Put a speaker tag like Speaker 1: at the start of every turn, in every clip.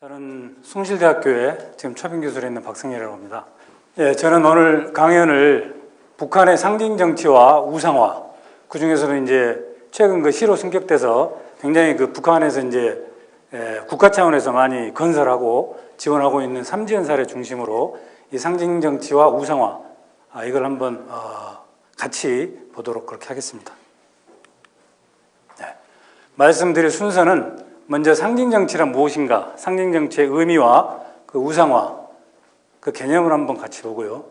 Speaker 1: 저는 숭실대학교에 지금 초빙교수로 있는 박승일이라고 합니다. 저는 오늘 강연을 북한의 상징 정치와 우상화, 그 중에서도 이제 최근 그 시로 승격돼서 굉장히 그 북한에서 이제 국가 차원에서 많이 건설하고 지원하고 있는 삼지연 사례 중심으로 이 상징 정치와 우상화, 이걸 한번 같이 보도록 그렇게 하겠습니다. 말씀드릴 순서는 먼저 상징 정치란 무엇인가, 상징 정치의 의미와 그 우상화, 그 개념을 한번 같이 보고요.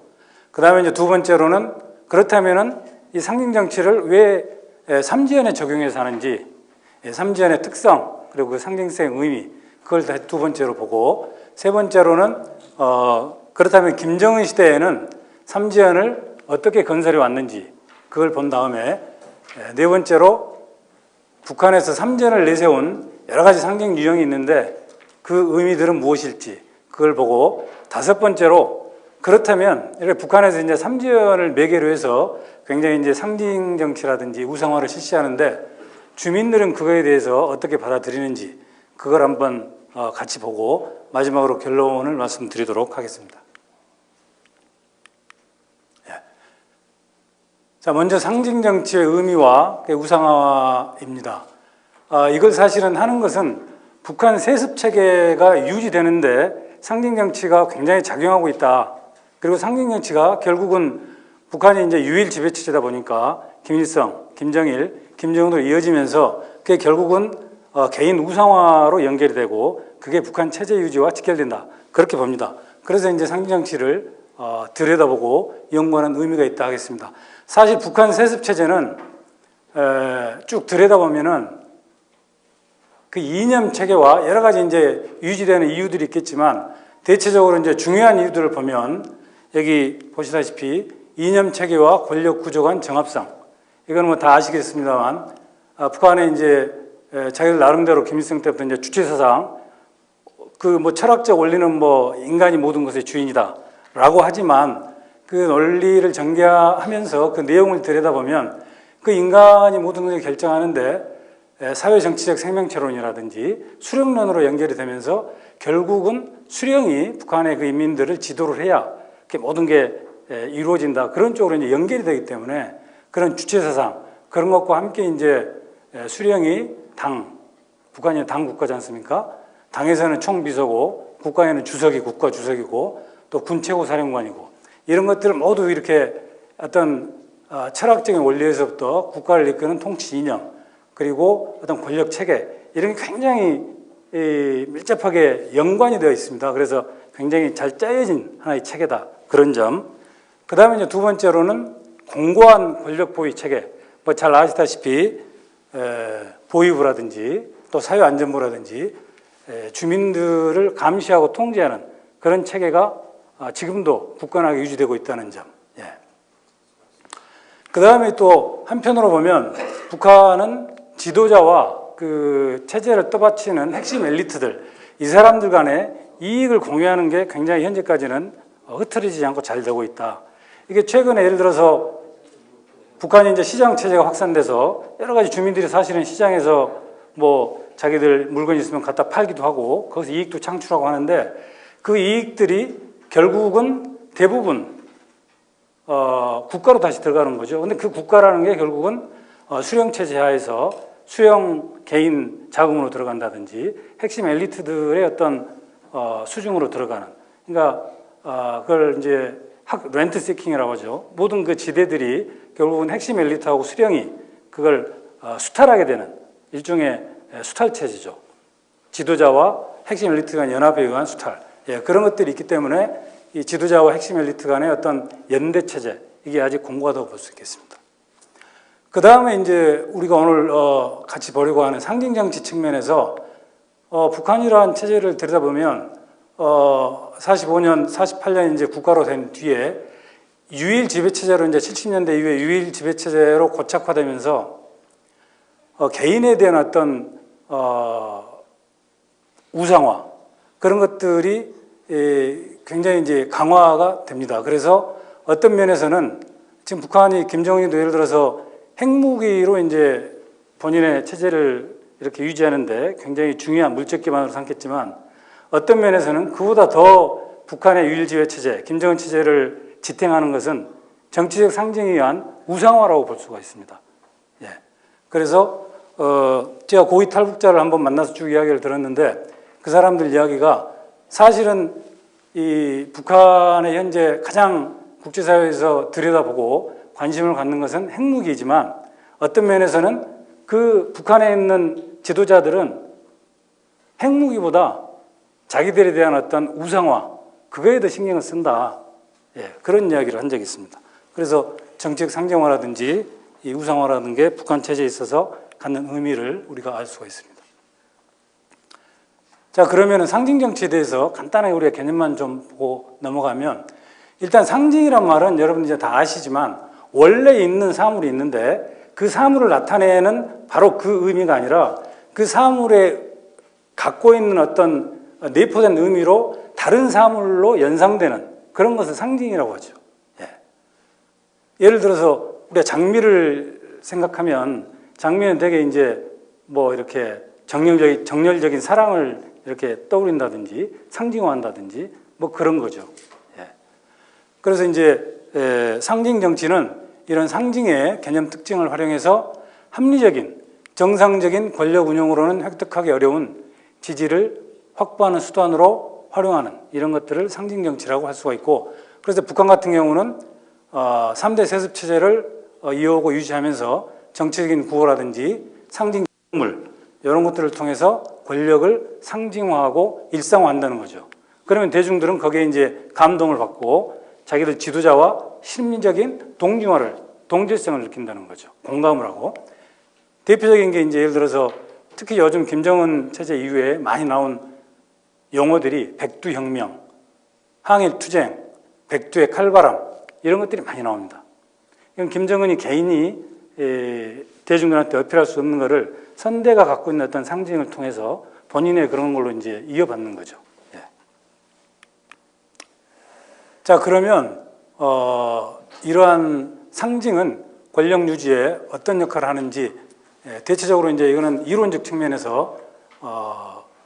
Speaker 1: 그 다음에 이제 두 번째로는 그렇다면은 이 상징 정치를 왜 삼지연에 적용해서 하는지, 삼지연의 특성, 그리고 그 상징성의 의미, 그걸 두 번째로 보고, 세 번째로는 그렇다면 김정은 시대에는 삼지연을 어떻게 건설해 왔는지 그걸 본 다음에, 네 번째로 북한에서 삼지연을 내세운 여러 가지 상징 유형이 있는데 그 의미들은 무엇일지 그걸 보고, 다섯 번째로 그렇다면 이렇게 북한에서 이제 삼지연을 매개로 해서 굉장히 이제 상징 정치라든지 우상화를 실시하는데 주민들은 그거에 대해서 어떻게 받아들이는지 그걸 한번 같이 보고 마지막으로 결론을 말씀드리도록 하겠습니다. 자, 먼저 상징 정치의 의미와 우상화입니다. 이걸 사실은 하는 것은 북한 세습 체계가 유지되는데 상징 정치가 굉장히 작용하고 있다. 그리고 상징 정치가 결국은 북한이 이제 유일 지배 체제다 보니까 김일성, 김정일, 김정은으로 이어지면서 그게 결국은 개인 우상화로 연결이 되고 그게 북한 체제 유지와 직결된다. 그렇게 봅니다. 그래서 이제 상징 정치를 들여다보고 연구하는 의미가 있다 하겠습니다. 사실 북한 세습 체제는 쭉 들여다보면은 그 이념 체계와 여러 가지 이제 유지되는 이유들이 있겠지만 대체적으로 이제 중요한 이유들을 보면 여기 보시다시피 이념 체계와 권력 구조 간 정합성, 이건 뭐 다 아시겠습니다만 북한의 이제 자기들 나름대로 김일성 때부터 이제 주체 사상, 그 뭐 철학적 원리는 뭐 인간이 모든 것의 주인이다라고 하지만 그 논리를 전개하면서 그 내용을 들여다보면 그 인간이 모든 것을 결정하는데 사회정치적 생명체론이라든지 수령론으로 연결이 되면서 결국은 수령이 북한의 그 인민들을 지도를 해야 모든 게 이루어진다. 그런 쪽으로 이제 연결이 되기 때문에 그런 주체사상, 그런 것과 함께 이제 수령이 당, 북한이 당 국가지 않습니까? 당에서는 총비서고 국가에는 주석이 국가 주석이고 또 군 최고 사령관이고 이런 것들을 모두 이렇게 어떤 철학적인 원리에서부터 국가를 이끄는 통치 이념, 그리고 어떤 권력 체계, 이런 게 굉장히 밀접하게 연관이 되어 있습니다. 그래서 굉장히 잘 짜여진 하나의 체계다. 그런 점. 그 다음에 이제 두 번째로는 공고한 권력 보위 체계. 뭐 잘 아시다시피 보위부라든지 또 사회안전부라든지 주민들을 감시하고 통제하는 그런 체계가 지금도 굳건하게 유지되고 있다는 점. 그 다음에 또 한편으로 보면 북한은 지도자와 그 체제를 떠받치는 핵심 엘리트들, 이 사람들 간에 이익을 공유하는 게 굉장히 현재까지는 흐트러지지 않고 잘 되고 있다. 이게 최근에 예를 들어서 북한이 이제 시장 체제가 확산돼서 여러 가지 주민들이 사실은 시장에서 뭐 자기들 물건이 있으면 갖다 팔기도 하고 거기서 이익도 창출하고 하는데 그 이익들이 결국은 대부분 국가로 다시 들어가는 거죠. 근데 그 국가라는 게 결국은 수령체제 하에서 수령 개인 자금으로 들어간다든지 핵심 엘리트들의 어떤 수중으로 들어가는, 그러니까 그걸 이제 렌트 시킹이라고 하죠. 모든 그 지대들이 결국은 핵심 엘리트하고 수령이 그걸 수탈하게 되는 일종의 수탈체제죠. 지도자와 핵심 엘리트 간 연합에 의한 수탈. 그런 것들이 있기 때문에 이 지도자와 핵심 엘리트 간의 어떤 연대체제, 이게 아직 공고하다고 볼 수 있겠습니다. 그 다음에 이제 우리가 오늘 같이 보려고 하는 상징정치 측면에서 북한이라는 체제를 들여다보면 45년, 48년 이제 국가로 된 뒤에 유일 지배체제로 이제 70년대 이후에 유일 지배체제로 고착화되면서 개인에 대한 어떤 우상화, 그런 것들이 굉장히 이제 강화가 됩니다. 그래서 어떤 면에서는 지금 북한이 김정은이도 예를 들어서 핵무기로 이제 본인의 체제를 이렇게 유지하는데 굉장히 중요한 물적 기반으로 삼겠지만 어떤 면에서는 그보다 더 북한의 유일지회 체제, 김정은 체제를 지탱하는 것은 정치적 상징에 의한 우상화라고 볼 수가 있습니다. 예. 그래서 제가 고위 탈북자를 한번 만나서 쭉 이야기를 들었는데 그 사람들 이야기가 사실은 이 북한의 현재 가장 국제사회에서 들여다보고 관심을 갖는 것은 핵무기이지만 어떤 면에서는 그 북한에 있는 지도자들은 핵무기보다 자기들에 대한 어떤 우상화, 그거에 더 신경을 쓴다. 예, 그런 이야기를 한 적이 있습니다. 그래서 정치적 상징화라든지 이 우상화라는 게 북한 체제에 있어서 갖는 의미를 우리가 알 수가 있습니다. 자, 그러면 상징 정치에 대해서 간단하게 우리가 개념만 좀 보고 넘어가면 일단 상징이란 말은 여러분 이제 다 아시지만 원래 있는 사물이 있는데 그 사물을 나타내는 바로 그 의미가 아니라 그 사물에 갖고 있는 어떤 내포된 의미로 다른 사물로 연상되는 그런 것을 상징이라고 하죠. 예. 예를 들어서 우리가 장미를 생각하면 장미는 되게 이제 뭐 이렇게 정열적인 사랑을 이렇게 떠올린다든지 상징화한다든지 뭐 그런 거죠. 예. 그래서 이제 상징 정치는 이런 상징의 개념 특징을 활용해서 합리적인 정상적인 권력 운용으로는 획득하기 어려운 지지를 확보하는 수단으로 활용하는 이런 것들을 상징 정치라고 할 수가 있고, 그래서 북한 같은 경우는 3대 세습 체제를 이어오고 유지하면서 정치적인 구호라든지 상징 물 이런 것들을 통해서 권력을 상징화하고 일상화한다는 거죠. 그러면 대중들은 거기에 이제 감동을 받고 자기들 지도자와 심리적인 동질성을 느낀다는 거죠. 공감을 하고. 대표적인 게 이제 예를 들어서 특히 요즘 김정은 체제 이후에 많이 나온 용어들이 백두혁명, 항일투쟁, 백두의 칼바람 이런 것들이 많이 나옵니다. 이건 김정은이 개인이 대중들한테 어필할 수 없는 것을 선대가 갖고 있는 어떤 상징을 통해서 본인의 그런 걸로 이제 이어받는 거죠. 예. 자, 그러면 이러한 상징은 권력 유지에 어떤 역할을 하는지 대체적으로 이제 이거는 이론적 측면에서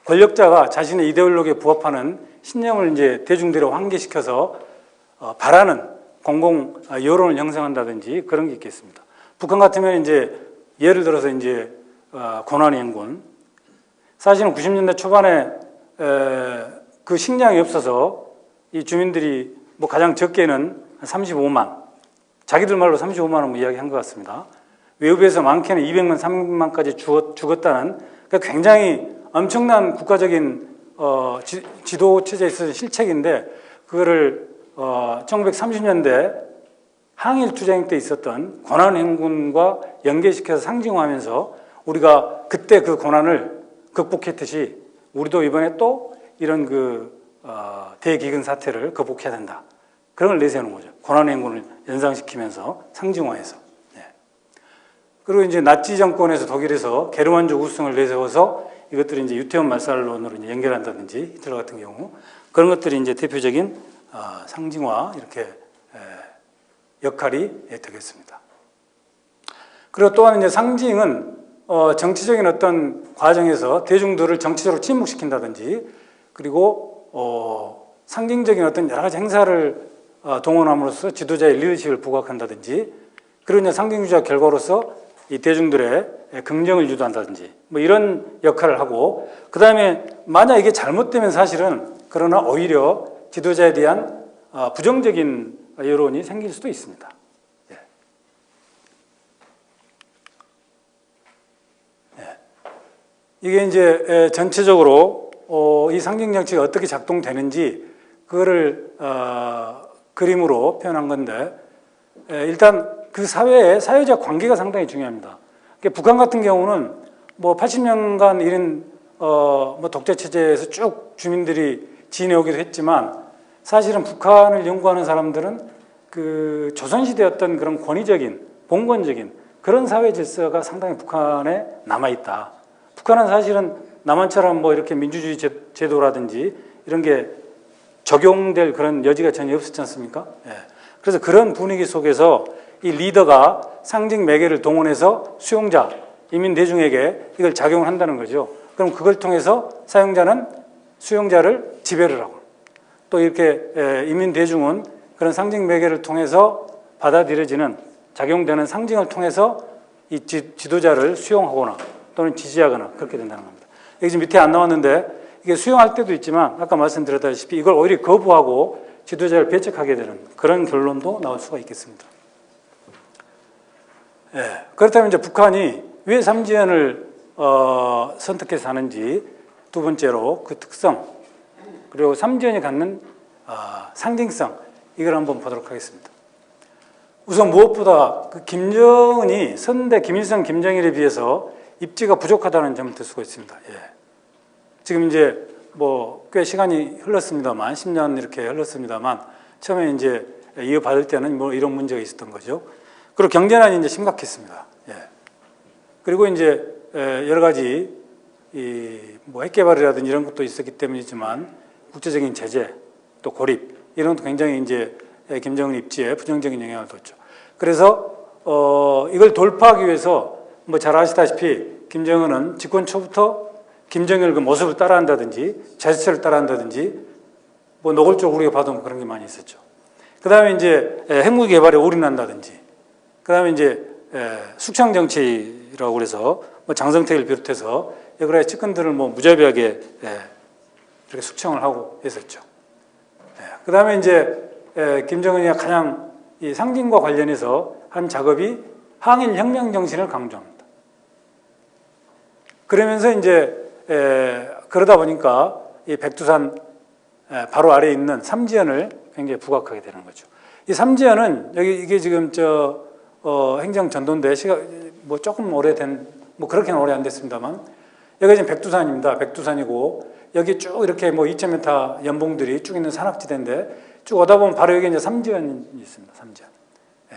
Speaker 1: 권력자가 자신의 이데올로기에 부합하는 신념을 이제 대중들에 환기시켜서 바라는 공공 여론을 형성한다든지 그런 게 있겠습니다. 북한 같으면 이제 예를 들어서 이제 고난의 행군, 사실은 90년대 초반에 그 식량이 없어서 이 주민들이 뭐 가장 적게는 35만, 자기들 말로 35만 원 이야기한 것 같습니다. 외부에서 많게는 200만, 300만까지 죽었다는 그러니까 굉장히 엄청난 국가적인 지도 체제에 있어서 실책인데 그거를 1930년대 항일 투쟁 때 있었던 고난 행군과 연계시켜서 상징화하면서 우리가 그때 그 고난을 극복했듯이 우리도 이번에 또 이런 대기근 사태를 극복해야 된다. 그런 걸 내세우는 거죠. 고난 행군을 연상시키면서 상징화해서. 그리고 이제 나치 정권에서 독일에서 게르만족 우승을 내세워서 이것들이 이제 유태원 말살론으로 이제 연결한다든지 히틀러 같은 경우 그런 것들이 이제 대표적인 상징화 이렇게 역할이 되겠습니다. 그리고 또한 이제 상징은 정치적인 어떤 과정에서 대중들을 정치적으로 침묵시킨다든지 그리고 상징적인 어떤 여러 가지 행사를 동원함으로써 지도자의 리더십을 부각한다든지 그리고 이제 상징 유지의 결과로서 이 대중들의 긍정을 유도한다든지 뭐 이런 역할을 하고 그 다음에 만약 이게 잘못되면 사실은 그러나 오히려 지도자에 대한 부정적인 여론이 생길 수도 있습니다. 예. 예. 이게 이제 전체적으로 이 상징 정치가 어떻게 작동되는지 그거를 그림으로 표현한 건데 일단 그 사회적 관계가 상당히 중요합니다. 그러니까 북한 같은 경우는 뭐 80년간 이런 뭐 독재 체제에서 쭉 주민들이 지내오기도 했지만 사실은 북한을 연구하는 사람들은 그 조선시대 어떤 그런 권위적인 봉건적인 그런 사회 질서가 상당히 북한에 남아있다. 북한은 사실은 남한처럼 뭐 이렇게 민주주의 제도라든지 이런 게 적용될 그런 여지가 전혀 없었지 않습니까? 예. 그래서 그런 분위기 속에서 이 리더가 상징 매개를 동원해서 수용자, 인민 대중에게 이걸 작용을 한다는 거죠. 그럼 그걸 통해서 사용자는 수용자를 지배를 하고 또 이렇게 인민 대중은 그런 상징 매개를 통해서 받아들여지는 작용되는 상징을 통해서 이 지도자를 수용하거나 또는 지지하거나 그렇게 된다는 겁니다. 여기 지금 밑에 안 나왔는데 이게 수용할 때도 있지만 아까 말씀드렸다시피 이걸 오히려 거부하고 지도자를 배척하게 되는 그런 결론도 나올 수가 있겠습니다. 그렇다면 이제 북한이 왜 삼지연을 선택해서 하는지 두 번째로 그 특성 그리고 삼지연이 갖는 상징성 이걸 한번 보도록 하겠습니다. 우선 무엇보다 그 김정은이 선대 김일성, 김정일에 비해서 입지가 부족하다는 점을 들 수가 있습니다. 지금 이제 뭐 꽤 시간이 흘렀습니다만 10년 이렇게 흘렀습니다만 처음에 이제 이어받을 때는 뭐 이런 문제가 있었던 거죠. 그리고 경제난이 이제 심각했습니다. 그리고 이제 여러 가지 뭐 핵개발이라든지 이런 것도 있었기 때문이지만 국제적인 제재 또 고립 이런 것도 굉장히 이제 김정은 입지에 부정적인 영향을 줬죠. 그래서 이걸 돌파하기 위해서 뭐 잘 아시다시피 김정은은 집권 초부터 김정일 그 모습을 따라한다든지 제스처를 따라한다든지 뭐 노골적으로 우리가 봐도 그런 게 많이 있었죠. 그 다음에 이제 핵무기 개발에 올인한다든지 그 다음에 이제 숙청 정치라고 그래서 뭐 장성택을 비롯해서 여러 가지 측근들을 뭐 무자비하게 이렇게 숙청을 하고 했었죠. 그 다음에 이제 김정은이 가장 이 상징과 관련해서 한 작업이 항일 혁명 정신을 강조합니다. 그러면서 이제 그러다 보니까 이 백두산 바로 아래에 있는 삼지연을 굉장히 부각하게 되는 거죠. 이 삼지연은 여기 이게 지금 행정 전도인데 뭐 조금 오래된 뭐 그렇게는 오래 안 됐습니다만 여기가 지금 백두산입니다. 백두산이고 여기 쭉 이렇게 뭐 2,000m 연봉들이 쭉 있는 산악지대인데 쭉 오다 보면 바로 여기 이제 삼지연이 있습니다. 삼지연.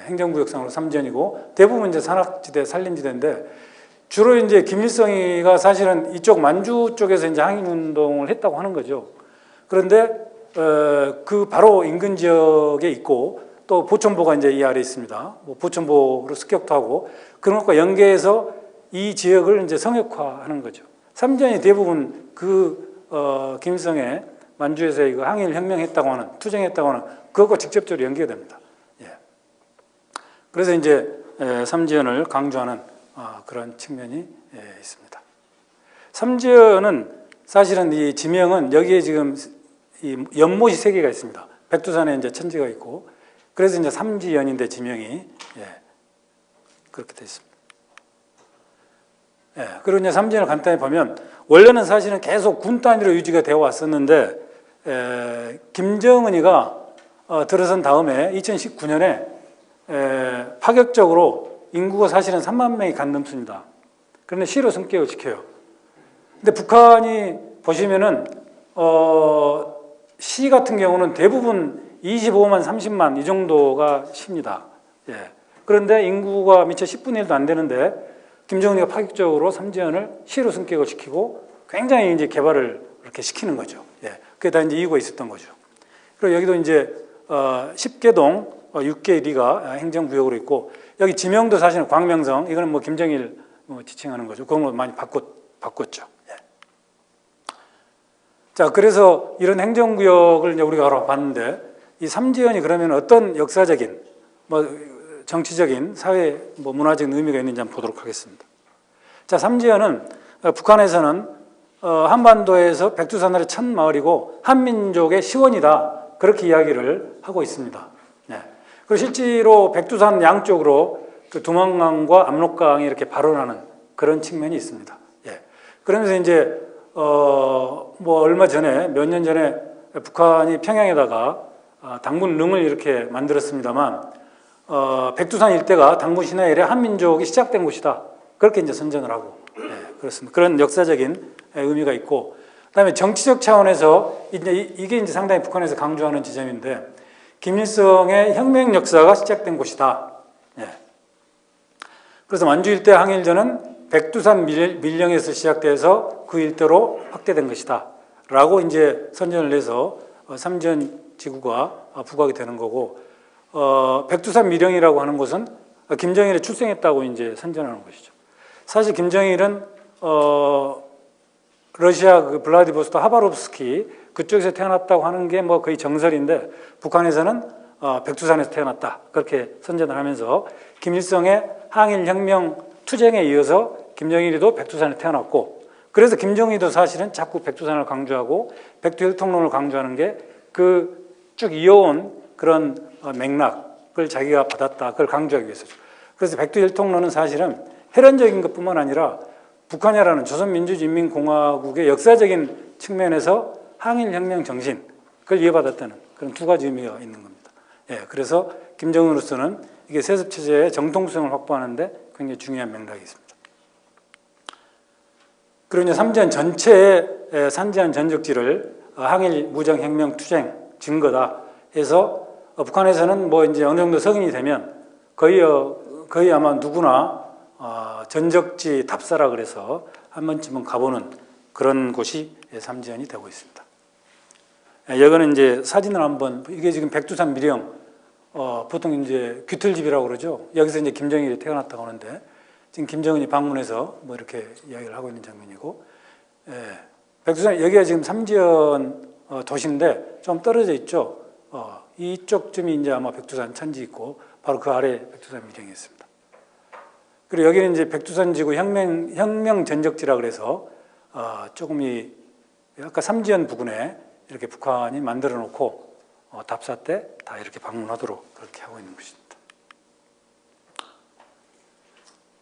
Speaker 1: 행정구역상으로 삼지연이고 대부분 이제 산악지대 산림지대인데 주로 이제 김일성이가 사실은 이쪽 만주 쪽에서 이제 항일운동을 했다고 하는 거죠. 그런데 그 바로 인근 지역에 있고 또 보천보가 이제 이 아래 있습니다. 뭐 보천보로 습격도 하고 그런 것과 연계해서 이 지역을 이제 성역화하는 거죠. 삼지연이 대부분 그 김일성의 만주에서 이거 항일 혁명했다고 하는 투쟁했다고 하는 그것과 직접적으로 연계됩니다. 그래서 이제 삼지연을 강조하는 그런 측면이 있습니다. 삼지연은 사실은 이 지명은 여기에 지금 이 연못이 3개가 있습니다. 백두산에 이제 천지가 있고 그래서 이제 삼지연인데 지명이 그렇게 되어 있습니다. 그리고 이제 삼지연을 간단히 보면 원래는 사실은 계속 군 단위로 유지가 되어 왔었는데 김정은이가 들어선 다음에 2019년에 파격적으로 인구가 사실은 3만 명이 간 넘습니다. 그런데 시로 성격을 지켜요. 근데 북한이 보시면은 시 같은 경우는 대부분 25만, 30만 이 정도가 시입니다. 그런데 인구가 미처 10분의 1도 안 되는데 김정은이가 파격적으로 삼지연을 시로 승격을 시키고 굉장히 이제 개발을 이렇게 시키는 거죠. 그게 다 이제 이유가 있었던 거죠. 그리고 여기도 이제 10개동 6개 리가 행정구역으로 있고 여기 지명도 사실은 광명성 이거는 뭐 김정일 지칭하는 거죠. 그런 거 많이 바꿨죠. 자, 그래서 이런 행정구역을 이제 우리가 알아봤는데 이 삼지연이 그러면 어떤 역사적인 뭐 정치적인 사회 뭐 문화적인 의미가 있는지 한번 보도록 하겠습니다. 자, 삼지연은 북한에서는 한반도에서 백두산 아래 첫 마을이고 한민족의 시원이다 그렇게 이야기를 하고 있습니다. 그리고 실제로 백두산 양쪽으로 그 두만강과 압록강이 이렇게 발원하는 그런 측면이 있습니다. 그러면서 이제 뭐 얼마 전에 몇 년 전에 북한이 평양에다가 당군릉을 이렇게 만들었습니다만 백두산 일대가 당군 신화일의 한민족이 시작된 곳이다. 그렇게 이제 선전을 하고 그렇습니다. 그런 역사적인 의미가 있고 그다음에 정치적 차원에서 이게 이제 상당히 북한에서 강조하는 지점인데 김일성의 혁명 역사가 시작된 곳이다. 그래서 만주 일대 항일전은 백두산 밀령에서 시작돼서 그 일대로 확대된 것이다. 라고 이제 선전을 해서 삼지연 지구가 부각이 되는 거고, 백두산 밀령이라고 하는 것은 김정일이 출생했다고 이제 선전하는 것이죠. 사실 김정일은 러시아 그 블라디보스토크 하바롭스키 그쪽에서 태어났다고 하는 게 뭐 거의 정설인데 북한에서는 백두산에서 태어났다 그렇게 선전을 하면서 김일성의 항일혁명 투쟁에 이어서 김정일이도 백두산에 태어났고 그래서 김정일도 사실은 자꾸 백두산을 강조하고 백두혈통론을 강조하는 게 그 쭉 이어온 그런 맥락을 자기가 받았다 그걸 강조하기 위해서죠. 그래서 백두혈통론은 사실은 혈연적인 것뿐만 아니라 북한이라는 조선민주주의인민공화국의 역사적인 측면에서 항일혁명 정신 그걸 이어받았다는 그런 두 가지 의미가 있는 겁니다. 예, 그래서 김정은으로서는 이게 세습체제의 정통성을 확보하는데 굉장히 중요한 맥락이 있습니다. 그리고 이제 삼지연 전체의 산지한 전적지를 항일 무장혁명 투쟁 증거다 해서 북한에서는 뭐 이제 어느 정도 성인이 되면 거의 아마 누구나 전적지 답사라 그래서 한 번쯤은 가보는 그런 곳이 삼지연이 되고 있습니다. 여기는 이제 사진을 한번 이게 지금 백두산 미령 보통 이제 귀틀집이라고 그러죠. 여기서 이제 김정일이 태어났다고 하는데 지금 김정은이 방문해서 뭐 이렇게 이야기를 하고 있는 장면이고 백두산 여기가 지금 삼지연 도시인데 좀 떨어져 있죠. 이쪽쯤이 이제 아마 백두산 천지 있고 바로 그 아래 백두산 미령이 있습니다. 그리고 여기는 이제 백두산지구 혁명 전적지라 그래서 조금 이 아까 삼지연 부근에 이렇게 북한이 만들어 놓고 답사 때 다 이렇게 방문하도록 그렇게 하고 있는 것입니다.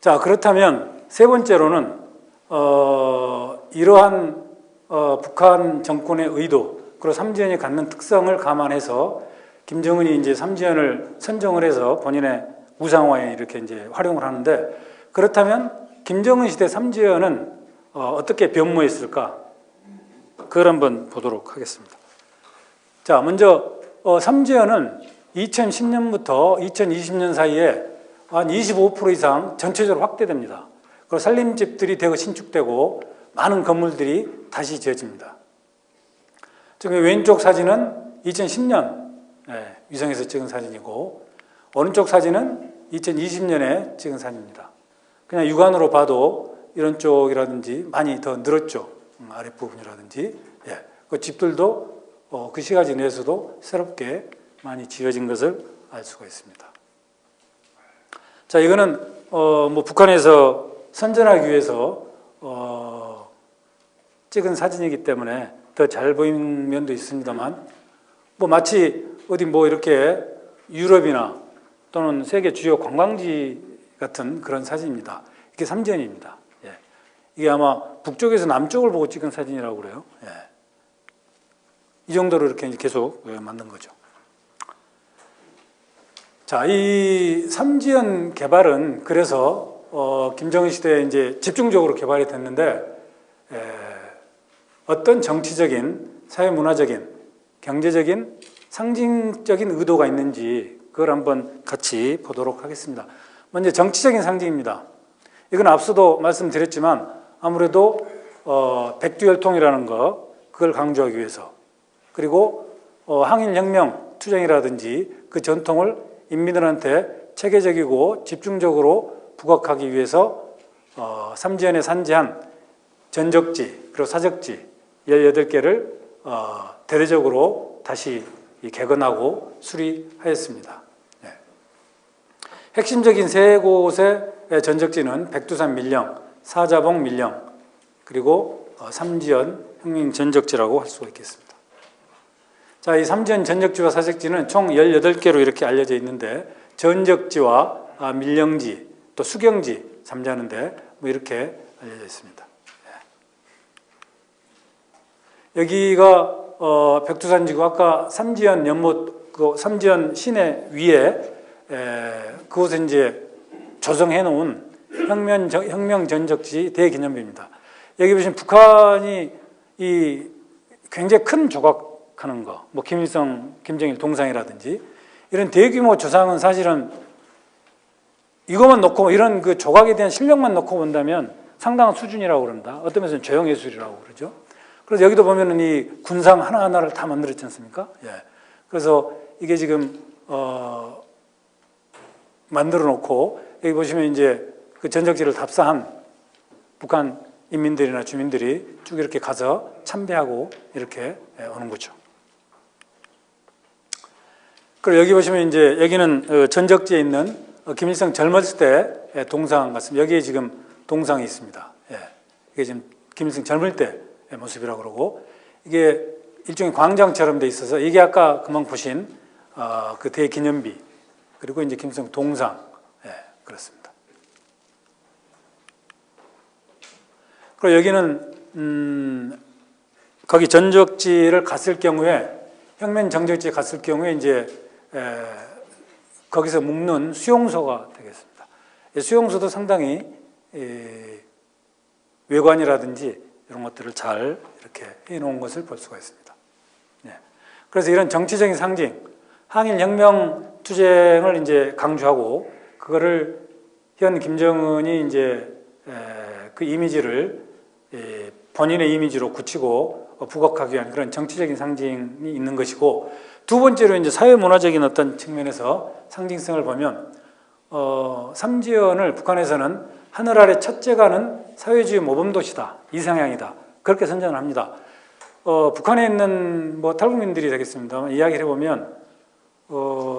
Speaker 1: 자, 그렇다면 세 번째로는 이러한 북한 정권의 의도 그리고 삼지연이 갖는 특성을 감안해서 김정은이 이제 삼지연을 선정을 해서 본인의 우상화에 이렇게 이제 활용을 하는데 그렇다면 김정은 시대 삼지연은 어떻게 변모했을까? 그걸 한번 보도록 하겠습니다. 자, 먼저 삼지연은 2010년부터 2020년 사이에 한 25% 이상 전체적으로 확대됩니다. 그리고 살림집들이 대거 신축되고 많은 건물들이 다시 지어집니다. 지금 왼쪽 사진은 2010년 위성에서 찍은 사진이고 오른쪽 사진은 2020년에 찍은 사진입니다. 그냥 육안으로 봐도 이런 쪽이라든지 많이 더 늘었죠. 아랫부분이라든지 그 집들도 그 시가지 내에서도 새롭게 많이 지어진 것을 알 수가 있습니다. 자, 이거는 뭐 북한에서 선전하기 위해서 찍은 사진이기 때문에 더 잘 보이는 면도 있습니다만 뭐 마치 어디 뭐 이렇게 유럽이나 또는 세계 주요 관광지 같은 그런 사진입니다. 이게 삼지연입니다. 이게 아마 북쪽에서 남쪽을 보고 찍은 사진이라고 그래요. 이 정도로 이렇게 계속 만든 거죠. 자, 이 삼지연 개발은 그래서 김정은 시대에 이제 집중적으로 개발이 됐는데 어떤 정치적인, 사회문화적인, 경제적인, 상징적인 의도가 있는지 그걸 한번 같이 보도록 하겠습니다. 먼저 정치적인 상징입니다. 이건 앞서도 말씀드렸지만 아무래도 백두혈통이라는 거 그걸 강조하기 위해서 그리고 항일혁명 투쟁이라든지 그 전통을 인민들한테 체계적이고 집중적으로 부각하기 위해서 삼지연에 산지한 전적지 그리고 사적지 18개를 대대적으로 다시 개건하고 수리하였습니다. 핵심적인 세 곳의 전적지는 백두산 밀령, 사자봉 밀령, 그리고 삼지연 혁명 전적지라고 할 수가 있겠습니다. 자, 이 삼지연 전적지와 사적지는 총 18개로 이렇게 알려져 있는데 전적지와 밀령지, 또 수경지 잠자는데 뭐 이렇게 알려져 있습니다. 여기가 백두산지구 아까 삼지연 연못, 그 삼지연 시내 위에 그곳에 이제 조성해 놓은 혁명 전적지 대기념비입니다. 여기 보시면 북한이 이 굉장히 큰 조각하는 거, 뭐 김일성, 김정일 동상이라든지 이런 대규모 조상은 사실은 이것만 놓고 이런 그 조각에 대한 실력만 놓고 본다면 상당한 수준이라고 그런다. 어떤 면에서는 조형예술이라고 그러죠. 그래서 여기도 보면은 이 군상 하나하나를 다 만들었지 않습니까? 그래서 이게 지금 만들어 놓고 여기 보시면 이제 그 전적지를 답사한 북한 인민들이나 주민들이 쭉 이렇게 가서 참배하고 이렇게 오는 거죠. 그리고 여기 보시면 이제 여기는 전적지에 있는 김일성 젊었을 때 동상 같습니다. 여기에 지금 동상이 있습니다. 이게 지금 김일성 젊을 때 모습이라고 그러고, 이게 일종의 광장처럼 돼 있어서 이게 아까 금방 보신 그 대기념비, 그리고 이제 김일성 동상, 그렇습니다. 그리고 여기는 거기 전적지를 갔을 경우에, 혁명 전적지에 갔을 경우에 이제 거기서 묵는 수용소가 되겠습니다. 수용소도 상당히 외관이라든지 이런 것들을 잘 이렇게 해놓은 것을 볼 수가 있습니다. 그래서 이런 정치적인 상징, 항일혁명 투쟁을 이제 강조하고, 그거를 현 김정은이 이제 그 이미지를 본인의 이미지로 굳히고 부각하기 위한 그런 정치적인 상징이 있는 것이고, 두 번째로 이제 사회문화적인 어떤 측면에서 상징성을 보면, 삼지연을 북한에서는 하늘 아래 첫째가는 사회주의 모범도시다, 이상향이다, 그렇게 선전을 합니다. 북한에 있는 탈북민들이 되겠습니다만 이야기를 해보면,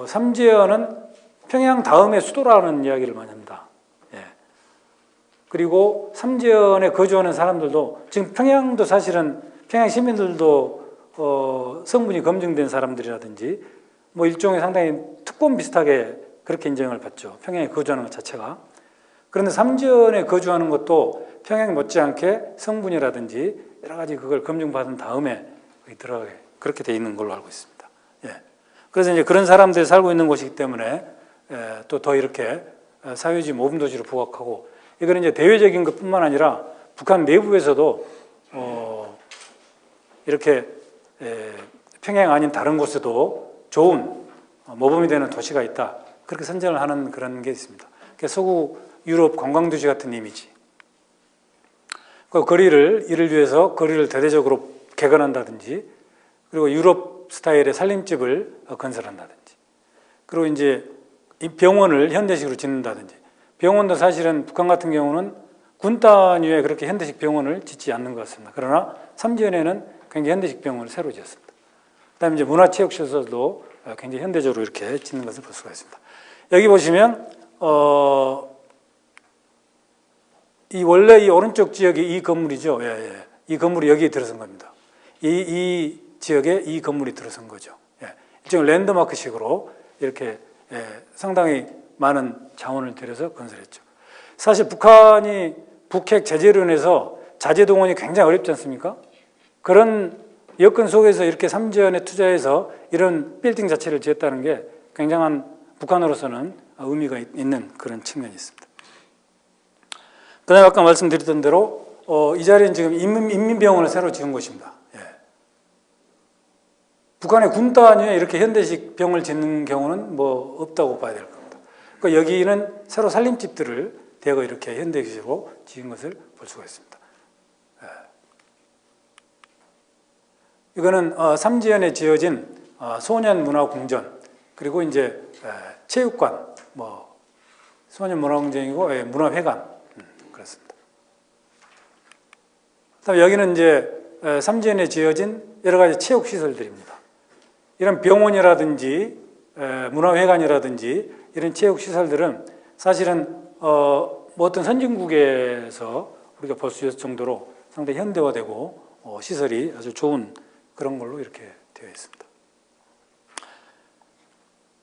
Speaker 1: 삼지연은 평양 다음에 수도라는 이야기를 많이 합니다. 그리고 삼지연에 거주하는 사람들도, 지금 평양도 사실은 평양 시민들도 성분이 검증된 사람들이라든지 일종의 상당히 특권 비슷하게 그렇게 인정을 받죠. 평양에 거주하는 것 자체가. 그런데 삼지연에 거주하는 것도 평양 못지않게 성분이라든지 여러 가지 그걸 검증받은 다음에 들어가게 그렇게 돼 있는 걸로 알고 있습니다. 그래서 이제 그런 사람들이 살고 있는 곳이기 때문에 또 더 이렇게 사회주의 모범도시로 부각하고, 이거는 이제 대외적인 것뿐만 아니라 북한 내부에서도 이렇게 평양 아닌 다른 곳에도 좋은 모범이 되는 도시가 있다, 그렇게 선전을 하는 그런 게 있습니다. 서구 유럽 관광도시 같은 이미지. 그 이를 위해서 거리를 대대적으로 개건한다든지, 그리고 유럽 스타일의 살림집을 건설한다든지, 그리고 이제 이 병원을 현대식으로 짓는다든지. 병원도 사실은 북한 같은 경우는 군 단위의 그렇게 현대식 병원을 짓지 않는 것 같습니다. 그러나 삼지연에는 굉장히 현대식 병원을 새로 지었습니다. 그다음에 이제 문화체육시설도 굉장히 현대적으로 이렇게 짓는 것을 볼 수가 있습니다. 여기 보시면 이 원래 이 오른쪽 지역이 이 건물이죠. 이 건물이 여기에 들어선 겁니다. 이 지역에 이 건물이 들어선 거죠. 일종의 랜드마크식으로 이렇게 상당히 많은 자원을 들여서 건설했죠. 사실 북한이 북핵 제재로 인해서 자재동원이 굉장히 어렵지 않습니까? 그런 여건 속에서 이렇게 삼지연에 투자해서 이런 빌딩 자체를 지었다는 게 굉장한 북한으로서는 의미가 있는 그런 측면이 있습니다. 그 다음에 아까 말씀드렸던 대로 이 자리는 지금 인민병원을 새로 지은 곳입니다. 북한의 군 단위에 이렇게 현대식 병을 짓는 경우는 없다고 봐야 될 겁니다. 그러니까 여기는 새로 살림집들을 대거 이렇게 현대식으로 지은 것을 볼 수가 있습니다. 이거는 삼지연에 지어진 소년문화궁전, 그리고 이제 체육관, 소년문화궁전이고 문화회관, 그렇습니다. 그다음에 여기는 이제 삼지연에 지어진 여러 가지 체육시설들입니다. 이런 병원이라든지 문화회관이라든지 이런 체육시설들은 사실은 어떤 선진국에서 우리가 볼 수 있을 정도로 상당히 현대화되고 시설이 아주 좋은 그런 걸로 이렇게 되어 있습니다.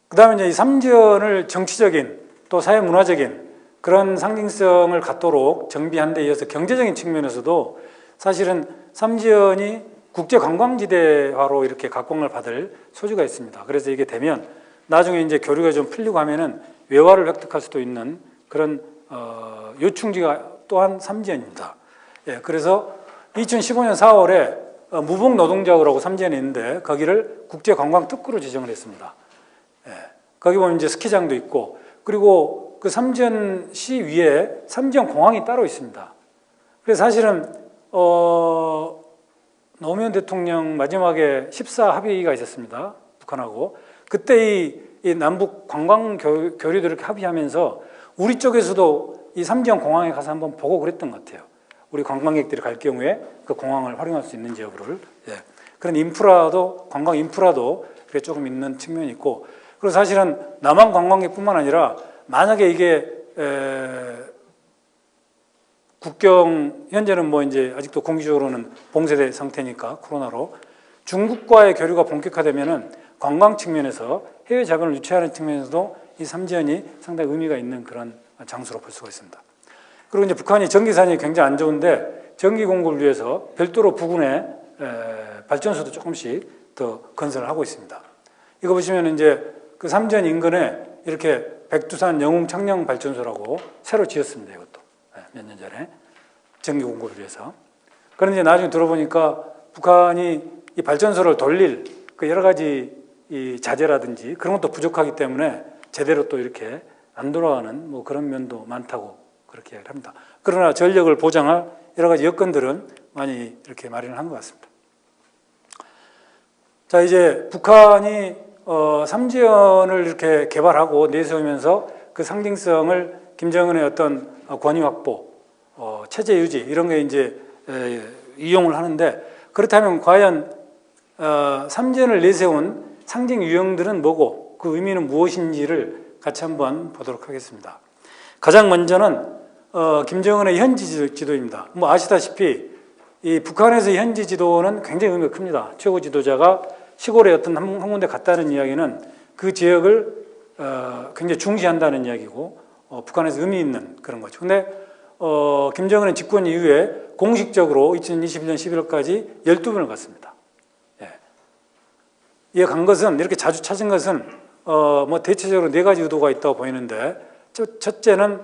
Speaker 1: 그 다음에 이제 이 삼지연을 정치적인 또 사회문화적인 그런 상징성을 갖도록 정비한 데 이어서 경제적인 측면에서도 사실은 삼지연이 국제관광지대화로 이렇게 각광을 받을 소지가 있습니다. 그래서 이게 되면 나중에 이제 교류가 좀 풀리고 하면은 외화를 획득할 수도 있는 그런 요충지가 또한 삼지연입니다. 그래서 2015년 4월에 무복 노동자구라고 삼지연에 있는데 거기를 국제관광특구로 지정을 했습니다. 거기 보면 이제 스키장도 있고, 그리고 그 삼지연시 위에 삼지연공항이 따로 있습니다. 그래서 사실은 노무현 대통령 마지막에 14 합의가 있었습니다. 북한하고. 그때 이 남북 관광 교류들을 이렇게 합의하면서 우리 쪽에서도 이 삼지연 공항에 가서 한번 보고 그랬던 것 같아요. 우리 관광객들이 갈 경우에 그 공항을 활용할 수 있는지 여부를 그런 인프라도 관광 인프라도 그게 조금 있는 측면이 있고 그리고 사실은 남한 관광객뿐만 아니라 만약에 이게 국경 현재는 뭐 이제 아직도 공식적으로는 봉쇄된 상태니까 코로나로 중국과의 교류가 본격화되면은 관광 측면에서 해외 자본을 유치하는 측면에서도 이 삼지연이 상당히 의미가 있는 그런 장소로 볼 수가 있습니다. 그리고 이제 북한이 전기산이 굉장히 안 좋은데 전기 공급을 위해서 별도로 부근에 발전소도 조금씩 더 건설을 하고 있습니다. 이거 보시면 이제 그 삼지연 인근에 이렇게 백두산 영웅 창녕 발전소라고 새로 지었습니다. 이것도 몇 년 전에 전기 공급을 위해서. 그런데 나중에 들어보니까 북한이 이 발전소를 돌릴 그 여러 가지 이 자재라든지 그런 것도 부족하기 때문에 제대로 또 이렇게 안 돌아가는 뭐 그런 면도 많다고 그렇게 이야기를 합니다. 그러나 전력을 보장할 여러 가지 여건들은 많이 이렇게 마련을 한 것 같습니다. 자, 이제 북한이 삼지연을 이렇게 개발하고 내세우면서 그 상징성을 김정은의 어떤 권위 확보, 체제 유지 이런 게 이제 이용을 하는데 그렇다면 과연 삼지연을 내세운 상징 유형들은 뭐고 그 의미는 무엇인지를 같이 한번 보도록 하겠습니다. 가장 먼저는 김정은의 현지 지도입니다. 뭐 아시다시피 이 북한에서의 현지 지도는 굉장히 의미가 큽니다. 최고 지도자가 시골에 어떤 한 군데 갔다는 이야기는 그 지역을 굉장히 중시한다는 이야기고 북한에서 의미 있는 그런 거죠. 근데 김정은은 집권 이후에 공식적으로 2021년 11월까지 12번을 갔습니다. 예, 간 것은 이렇게 자주 찾은 것은 뭐 대체적으로 네 가지 의도가 있다고 보이는데 첫째는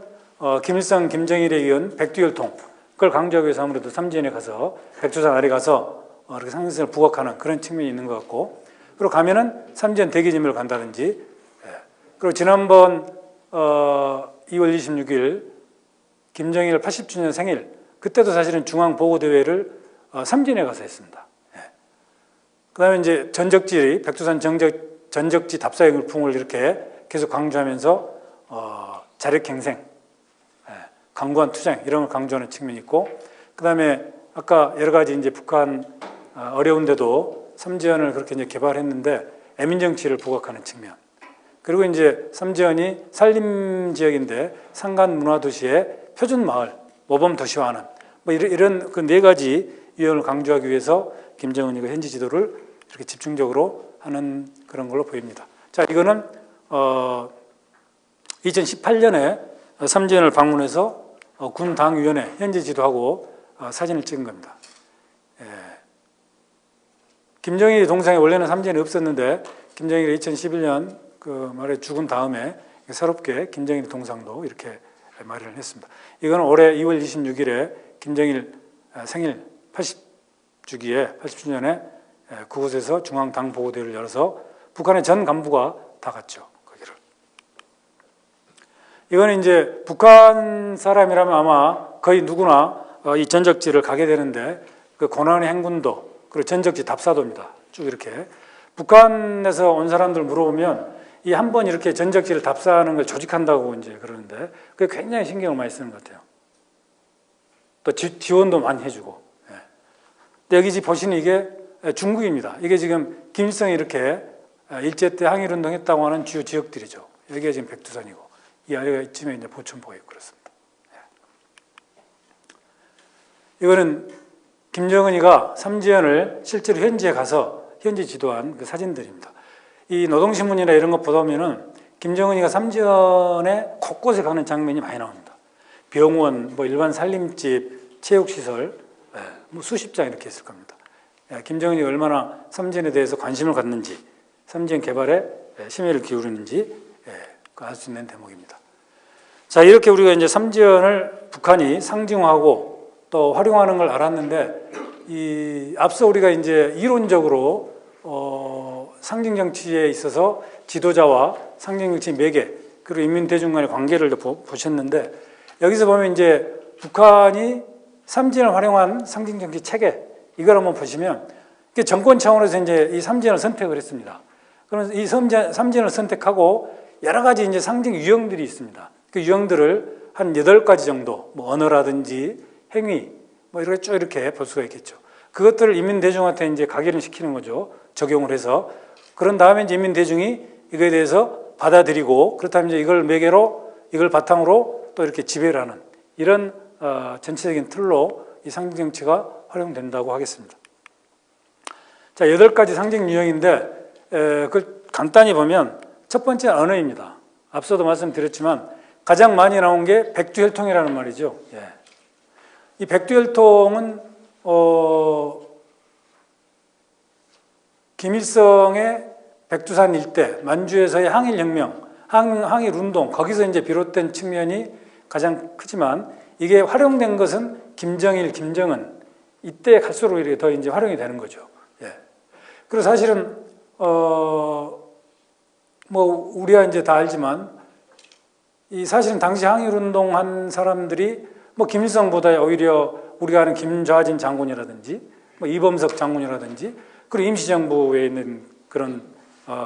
Speaker 1: 김일성, 김정일에 이은 백두혈통 그걸 강조하기 위해서 아무래도 삼지연에 가서 백두산 아래 가서 이렇게 상징성을 부각하는 그런 측면이 있는 것 같고 그리고 가면은 삼지연 대기지물을 간다든지 그리고 지난번 2월 26일 김정일 80주년 생일 그때도 사실은 중앙보고대회를 삼지연에 가서 했습니다. 그 다음에 이제 전적지 백두산 전적지 답사의 물풍을 이렇게 계속 강조하면서 자력갱생, 강구한 투쟁 이런 걸 강조하는 측면이 있고 그 다음에 아까 여러 가지 이제 북한 어려운데도 삼지연을 그렇게 이제 개발했는데 애민정치를 부각하는 측면 그리고 이제 삼지연이 산림 지역인데 산간 문화도시의 표준 마을, 모범 도시화하는 뭐 이런 그 네 가지 유형을 강조하기 위해서 김정은이 그 현지 지도를 이렇게 집중적으로 하는 그런 걸로 보입니다. 자, 이거는 2018년에 삼지연을 방문해서 군 당위원회 현지 지도하고 사진을 찍은 겁니다. 김정일이 동상에 원래는 삼지연이 없었는데 김정일이 2011년 그 말에 죽은 다음에 새롭게 김정일 동상도 이렇게 마련을 했습니다. 이건 올해 2월 26일에 김정일 생일 80주년에 그곳에서 중앙당보고대회를 열어서 북한의 전 간부가 다 갔죠. 거기를. 이거는 이제 북한 사람이라면 아마 거의 누구나 이 전적지를 가게 되는데 그 고난의 행군도 그리고 전적지 답사도입니다. 쭉 이렇게 북한에서 온 사람들 물어보면 이 한 번 이렇게 전적지를 답사하는 걸 조직한다고 이제 그러는데 그게 굉장히 신경을 많이 쓰는 것 같아요. 또 지원도 많이 해주고. 근데 여기 보시는 이게 중국입니다. 이게 지금 김일성이 이렇게 일제 때 항일운동 했다고 하는 주요 지역들이죠. 여기가 지금 백두산이고 이 아래가 이쯤에 이제 보천보고 있고 그렇습니다. 이거는 김정은이가 삼지연을 실제로 현지에 가서 현지 지도한 그 사진들입니다. 이 노동신문이나 이런 것 보다 보면은 김정은이가 삼지연에 곳곳에 가는 장면이 많이 나옵니다. 병원, 뭐 일반 살림집, 체육시설, 뭐 수십 장 이렇게 있을 겁니다. 김정은이 얼마나 삼지연에 대해서 관심을 갖는지, 삼지연 개발에 심혈을 기울이는지 알 수 있는 대목입니다. 자, 이렇게 우리가 이제 삼지연을 북한이 상징화하고 또 활용하는 걸 알았는데, 앞서 우리가 이제 이론적으로 상징 정치에 있어서 지도자와 상징 정치 매개 그리고 인민 대중 간의 관계를 보셨는데 여기서 보면 이제 북한이 삼지연을 활용한 상징 정치 체계 이걸 한번 보시면 정권 차원에서 이제 이 삼지연을 선택을 했습니다. 그러면서 이 삼지연을 선택하고 여러 가지 이제 상징 유형들이 있습니다. 그 유형들을 한 8가지 정도, 뭐 언어라든지 행위, 뭐 이렇게 쭉 이렇게 볼 수가 있겠죠. 그것들을 인민 대중한테 이제 각인시키는 거죠. 적용을 해서. 그런 다음에 이제 인민 대중이 이거에 대해서 받아들이고, 그렇다면 이제 이걸 매개로, 이걸 바탕으로 또 이렇게 지배를 하는 이런 전체적인 틀로 이 상징 정치가 활용된다고 하겠습니다. 자, 8가지 상징 유형인데 그걸 간단히 보면 첫 번째 언어입니다. 앞서도 말씀드렸지만 가장 많이 나온 게 백두혈통이라는 말이죠. 예. 이 백두혈통은 김일성의 백두산 일대, 만주에서의 항일혁명, 항일운동, 거기서 이제 비롯된 측면이 가장 크지만 이게 활용된 것은 김정일, 김정은 이때 갈수록 이렇게 더 이제 활용이 되는 거죠. 예. 그리고 사실은 뭐 우리가 이제 다 알지만 이 사실은 당시 항일운동 한 사람들이 뭐 김일성보다 오히려 우리가 아는 김좌진 장군이라든지 뭐 이범석 장군이라든지 그리고 임시정부에 있는 그런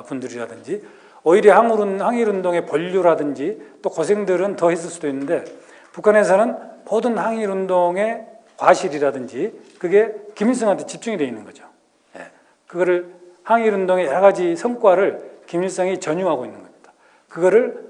Speaker 1: 분들이라든지 오히려 항일운동의 본류라든지 또 고생들은 더 했을 수도 있는데 북한에서는 모든 항일운동의 과실이라든지 그게 김일성한테 집중이 되어 있는 거죠. 예. 그거를 항일운동의 여러 가지 성과를 김일성이 전유하고 있는 겁니다. 그거를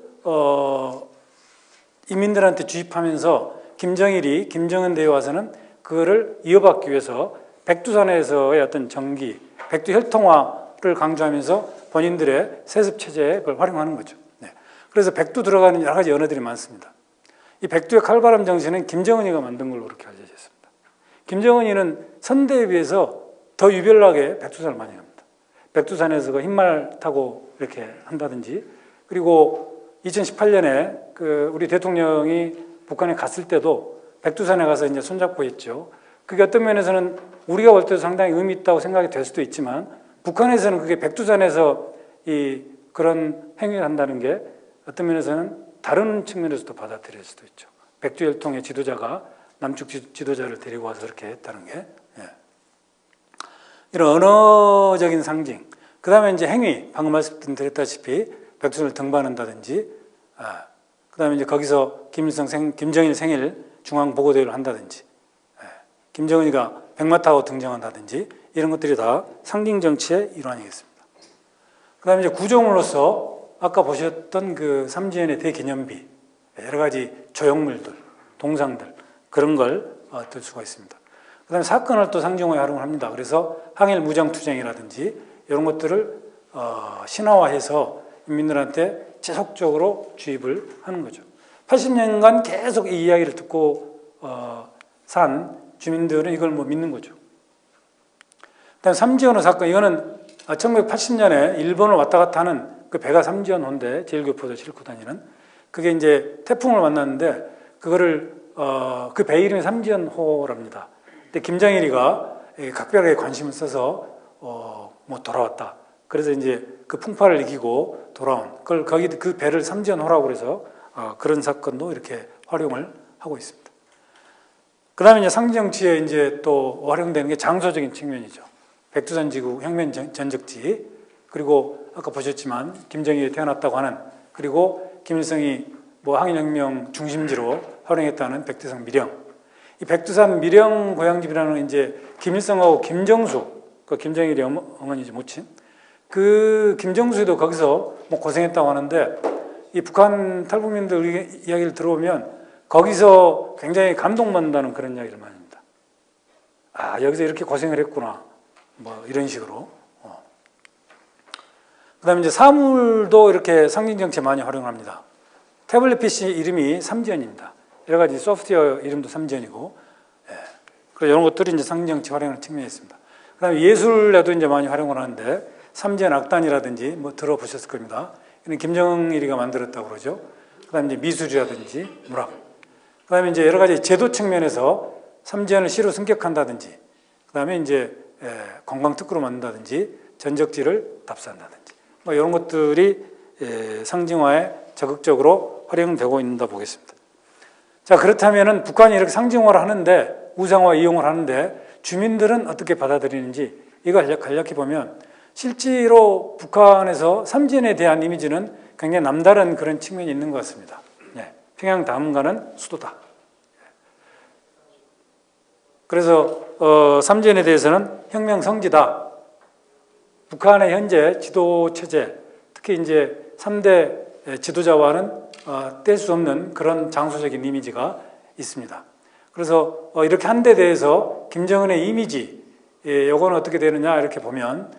Speaker 1: 인민들한테 주입하면서 김정일이 김정은 대에 와서는 그거를 이어받기 위해서 백두산에서의 어떤 정기, 백두혈통화를 강조하면서 본인들의 세습체제에 그걸 활용하는 거죠. 네. 그래서 백두 들어가는 여러 가지 언어들이 많습니다. 이 백두의 칼바람 정신은 김정은이가 만든 걸로 그렇게 알려져 있습니다. 김정은이는 선대에 비해서 더 유별나게 백두산을 많이 합니다. 백두산에서 그 흰말 타고 이렇게 한다든지 그리고 2018년에 우리 대통령이 북한에 갔을 때도 백두산에 가서 이제 손잡고 있죠. 그게 어떤 면에서는 우리가 볼 때도 상당히 의미 있다고 생각이 될 수도 있지만 북한에서는 그게 백두산에서 그런 행위를 한다는 게 어떤 면에서는 다른 측면에서도 받아들일 수도 있죠. 백두혈통의 지도자가 남측 지도자를 데리고 와서 그렇게 했다는 게. 예. 이런 언어적인 상징. 그 다음에 이제 행위. 방금 말씀드렸다시피 백두산을 등반한다든지, 그 다음에 이제 거기서 김정일 생일 중앙보고대회를 한다든지, 김정은이가 백마 타고 등장한다든지 이런 것들이 다 상징 정치의 일환이겠습니다. 그 다음에 이제 구조물로서 아까 보셨던 그 삼지연의 대기념비, 여러 가지 조형물들, 동상들 그런 걸 들 수가 있습니다. 그 다음에 사건을 또 상징화에 활용을 합니다. 그래서 항일 무장투쟁이라든지 이런 것들을 신화화해서 인민들한테 지속적으로 주입을 하는 거죠. 80년간 계속 이 이야기를 듣고 산 주민들은 이걸 뭐 믿는 거죠. 그다음 삼지연호 사건, 이거는 1980년에 일본을 왔다 갔다 하는 그 배가 삼지연호인데 제일교포도 싣고 다니는 그게 이제 태풍을 만났는데 그거를 그 배 이름이 삼지연호랍니다. 근데 김정일이가 각별하게 관심을 써서 뭐 돌아왔다. 그래서 이제 그 풍파를 이기고 돌아온 그걸 거기 그 배를 삼지연호라고 그래서 그런 사건도 이렇게 활용을 하고 있습니다. 그다음에 이제 상징 정치에 이제 또 활용되는 게 장소적인 측면이죠. 백두산 지구 혁명 전적지 그리고 아까 보셨지만 김정일이 태어났다고 하는 그리고 김일성이 뭐 항일혁명 중심지로 활용했다는 백두산 미령. 이 백두산 미령 고향집이라는 이제 김일성하고 김정수 그 김정일이 어머니지 모친 그 김정수도 거기서 뭐 고생했다고 하는데 이 북한 탈북민들 이야기를 들어보면 거기서 굉장히 감동받는다는 그런 이야기를 많이 합니다. 아, 여기서 이렇게 고생을 했구나. 뭐 이런 식으로. 그 다음에 이제 사물도 이렇게 상징 정치에 많이 활용합니다. 태블릿 PC 이름이 삼지연입니다. 여러 가지 소프트웨어 이름도 삼지연이고, 그리고 이런 것들이 이제 상징 정치 활용하는 측면이 있습니다. 그 다음에 예술에도 이제 많이 활용을 하는데, 삼지연 악단이라든지 뭐 들어보셨을 겁니다. 이는 김정일이가 만들었다고 그러죠. 그 다음에 이제 미술이라든지 문학. 그 다음에 이제 여러 가지 제도 측면에서 삼지연을 시로 승격한다든지, 그 다음에 이제 관광특구로 만든다든지, 전적지를 답사한다든지, 뭐 이런 것들이 상징화에 적극적으로 활용되고 있는다 보겠습니다. 자, 그렇다면은 북한이 이렇게 상징화를 하는데, 우상화 이용을 하는데, 주민들은 어떻게 받아들이는지, 이걸 간략히 보면, 실제로 북한에서 삼지연에 대한 이미지는 굉장히 남다른 그런 측면이 있는 것 같습니다. 평양 다음가는 수도다. 그래서 삼지연에 대해서는 혁명 성지다. 북한의 현재 지도 체제, 특히 이제 3대 지도자와는 뗄 수 없는 그런 장소적인 이미지가 있습니다. 그래서 이렇게 한 데 대해서 김정은의 이미지, 요거는 어떻게 되느냐 이렇게 보면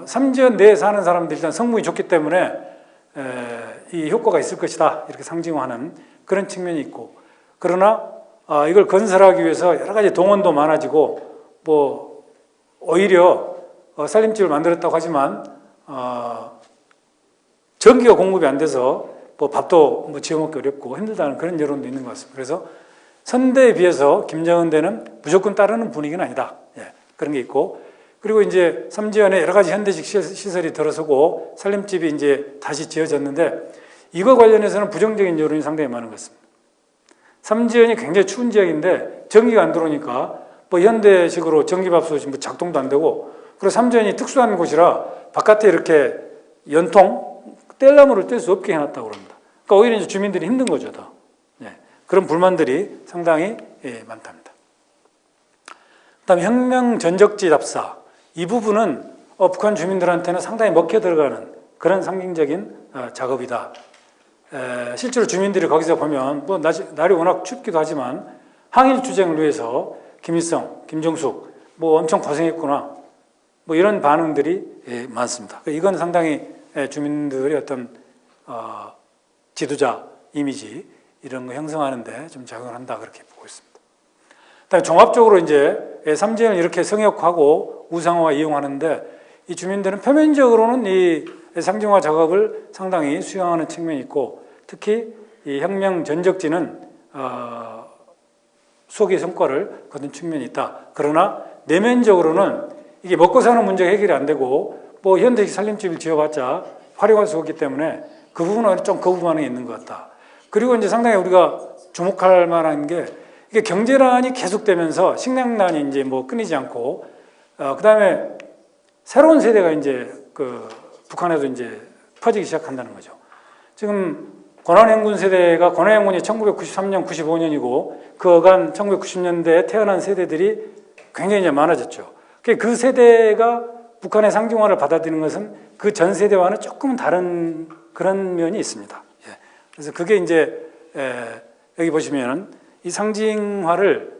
Speaker 1: 삼지연 내에 사는 사람들이 일단 성분이 좋기 때문에 이 효과가 있을 것이다 이렇게 상징화하는 그런 측면이 있고, 그러나 이걸 건설하기 위해서 여러 가지 동원도 많아지고 뭐 오히려 살림집을 만들었다고 하지만 전기가 공급이 안 돼서 뭐 밥도 뭐 지어 먹기 어렵고 힘들다는 그런 여론도 있는 것 같습니다. 그래서 선대에 비해서 김정은 대는 무조건 따르는 분위기는 아니다. 그런 게 있고, 그리고 이제 삼지연에 여러 가지 현대식 시설이 들어서고 살림집이 이제 다시 지어졌는데 이거 관련해서는 부정적인 여론이 상당히 많은 것 같습니다. 삼지연이 굉장히 추운 지역인데 전기가 안 들어오니까 뭐 현대식으로 전기밥솥이 뭐 작동도 안 되고, 그리고 삼지연이 특수한 곳이라 바깥에 이렇게 연통, 뗄나무를 뗄 수 없게 해놨다고 합니다. 그러니까 오히려 이제 주민들이 힘든 거죠, 더. 그런 불만들이 상당히 많답니다. 그다음에 혁명 전적지 답사, 이 부분은 북한 주민들한테는 상당히 먹혀 들어가는 그런 상징적인 작업이다. 실제로 주민들이 거기서 보면 뭐 날이 워낙 춥기도 하지만 항일 투쟁을 위해서 김일성, 김정숙 뭐 엄청 고생했구나 뭐 이런 반응들이 많습니다. 이건 상당히 주민들의 어떤 지도자 이미지 이런 거 형성하는데 좀 작용을 한다 그렇게 보고 있습니다. 그다음에 종합적으로 이제 삼지연을 이렇게 성역하고 우상화 이용하는데 이 주민들은 표면적으로는 이 상징화 작업을 상당히 수용하는 측면이 있고, 특히 이 혁명 전적지는 수억의 성과를 거둔 측면이 있다. 그러나 내면적으로는 이게 먹고 사는 문제가 해결이 안 되고 뭐 현대식 살림집을 지어봤자 활용할 수 없기 때문에 그 부분은 좀 거부반응이 있는 것 같다. 그리고 이제 상당히 우리가 주목할 만한 게 이게 경제난이 계속되면서 식량난이 이제 뭐 끊이지 않고 그다음에 새로운 세대가 이제 그 북한에도 이제 퍼지기 시작한다는 거죠. 지금 권한행군 세대가 권한행군이 1993년, 95년이고 그 어간 1990년대에 태어난 세대들이 굉장히 이제 많아졌죠. 그 세대가 북한의 상징화를 받아들이는 것은 그 전 세대와는 조금은 다른 그런 면이 있습니다. 그래서 그게 이제 여기 보시면은 이 상징화를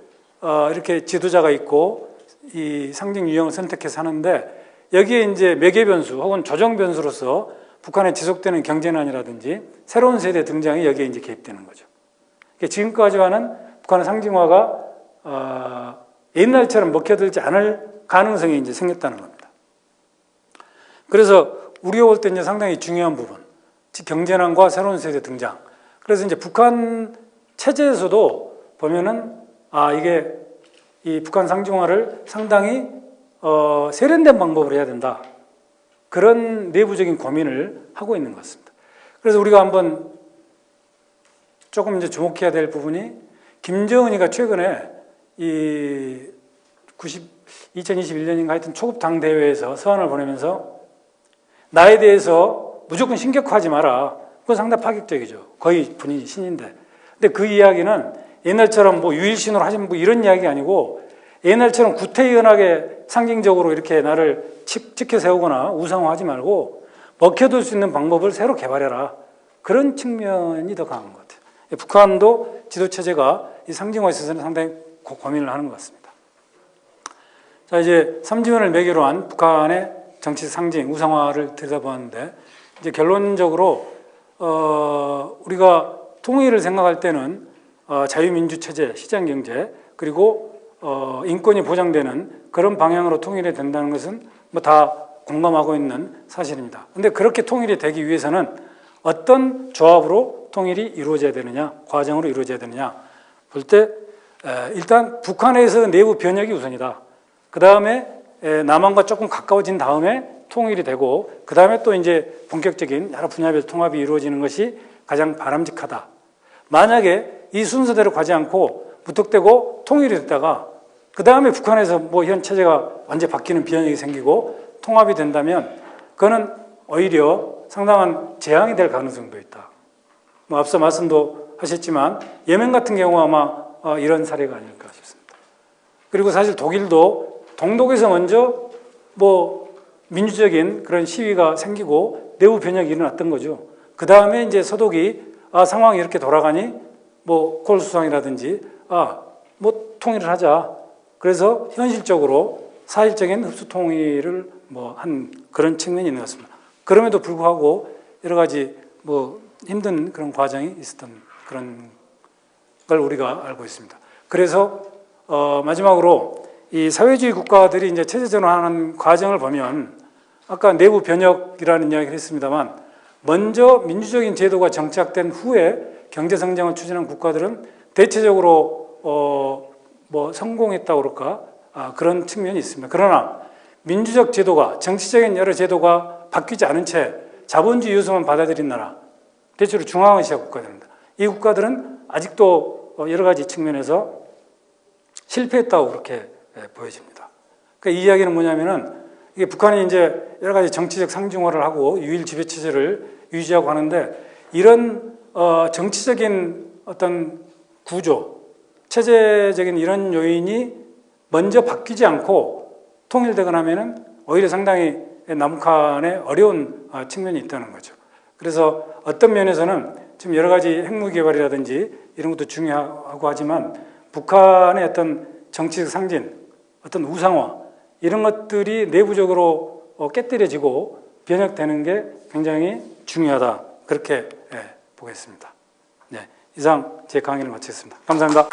Speaker 1: 이렇게 지도자가 있고 이 상징 유형을 선택해서 하는데 여기에 이제 매개 변수 혹은 조정 변수로서 북한에 지속되는 경제난이라든지 새로운 세대 등장이 여기에 이제 개입되는 거죠. 지금까지와는 북한의 상징화가 옛날처럼 먹혀들지 않을 가능성이 이제 생겼다는 겁니다. 그래서 우리가 볼 때 이제 상당히 중요한 부분, 즉 경제난과 새로운 세대 등장. 그래서 이제 북한 체제에서도 보면은 이게 이 북한 상징화를 상당히 세련된 방법으로 해야 된다. 그런 내부적인 고민을 하고 있는 것 같습니다. 그래서 우리가 한번 조금 이제 주목해야 될 부분이 김정은이가 최근에 이 2021년인가 하여튼 초급 당대회에서 서한을 보내면서 나에 대해서 무조건 신격화하지 마라. 그건 상당히 파격적이죠. 거의 본인이 신인데. 근데 그 이야기는 옛날처럼 뭐 유일신으로 하지 뭐 이런 이야기가 아니고 옛날처럼 구태연하게 상징적으로 이렇게 나를 찍혀 세우거나 우상화하지 말고 먹혀둘 수 있는 방법을 새로 개발해라. 그런 측면이 더 강한 것 같아요. 북한도 지도체제가 이 상징화에 있어서는 상당히 고민을 하는 것 같습니다. 자, 이제 삼지연을 매개로 한 북한의 정치 상징, 우상화를 들여다보았는데 이제 결론적으로 우리가 통일을 생각할 때는 자유민주 체제, 시장 경제 그리고 인권이 보장되는 그런 방향으로 통일이 된다는 것은 뭐 다 공감하고 있는 사실입니다. 그런데 그렇게 통일이 되기 위해서는 어떤 조합으로 통일이 이루어져야 되느냐, 과정으로 이루어져야 되느냐 볼 때 일단 북한에서 내부 변혁이 우선이다. 그 다음에 남한과 조금 가까워진 다음에 통일이 되고 그 다음에 또 이제 본격적인 여러 분야별 통합이 이루어지는 것이 가장 바람직하다. 만약에 이 순서대로 가지 않고 무턱대고 통일이 됐다가 그 다음에 북한에서 뭐 현 체제가 완전히 바뀌는 변혁이 생기고 통합이 된다면 그거는 오히려 상당한 재앙이 될 가능성도 있다. 뭐 앞서 말씀도 하셨지만 예멘 같은 경우 아마 이런 사례가 아닐까 싶습니다. 그리고 사실 독일도 동독에서 먼저 뭐 민주적인 그런 시위가 생기고 내부 변혁이 일어났던 거죠. 그 다음에 이제 서독이 상황이 이렇게 돌아가니 뭐 콜 수상이라든지 뭐 통일을 하자. 그래서 현실적으로 사실적인 흡수 통일을 뭐 한 그런 측면이 있는 것 같습니다. 그럼에도 불구하고 여러 가지 뭐 힘든 그런 과정이 있었던 그런 걸 우리가 알고 있습니다. 그래서 마지막으로 이 사회주의 국가들이 이제 체제 전환하는 과정을 보면 아까 내부 변혁이라는 이야기를 했습니다만 먼저 민주적인 제도가 정착된 후에 경제 성장을 추진한 국가들은 대체적으로 뭐 성공했다고 그럴까 그런 측면이 있습니다. 그러나 민주적 제도가 정치적인 여러 제도가 바뀌지 않은 채 자본주의 요소만 받아들인 나라 대체로 중앙아시아 국가들입니다. 이 국가들은 아직도 여러 가지 측면에서 실패했다고 그렇게 보여집니다. 그러니까 이 이야기는 뭐냐면은 이게 북한이 이제 여러 가지 정치적 상중화를 하고 유일 지배 체제를 유지하고 하는데 이런 정치적인 어떤 구조, 체제적인 이런 요인이 먼저 바뀌지 않고 통일되거나 하면은 오히려 상당히 남북한에 어려운 측면이 있다는 거죠. 그래서 어떤 면에서는 지금 여러 가지 핵무기 개발이라든지 이런 것도 중요하고 하지만 북한의 어떤 정치적 상진, 어떤 우상화 이런 것들이 내부적으로 깨뜨려지고 변혁되는 게 굉장히 중요하다. 그렇게 보겠습니다. 네, 이상 제 강의를 마치겠습니다. 감사합니다.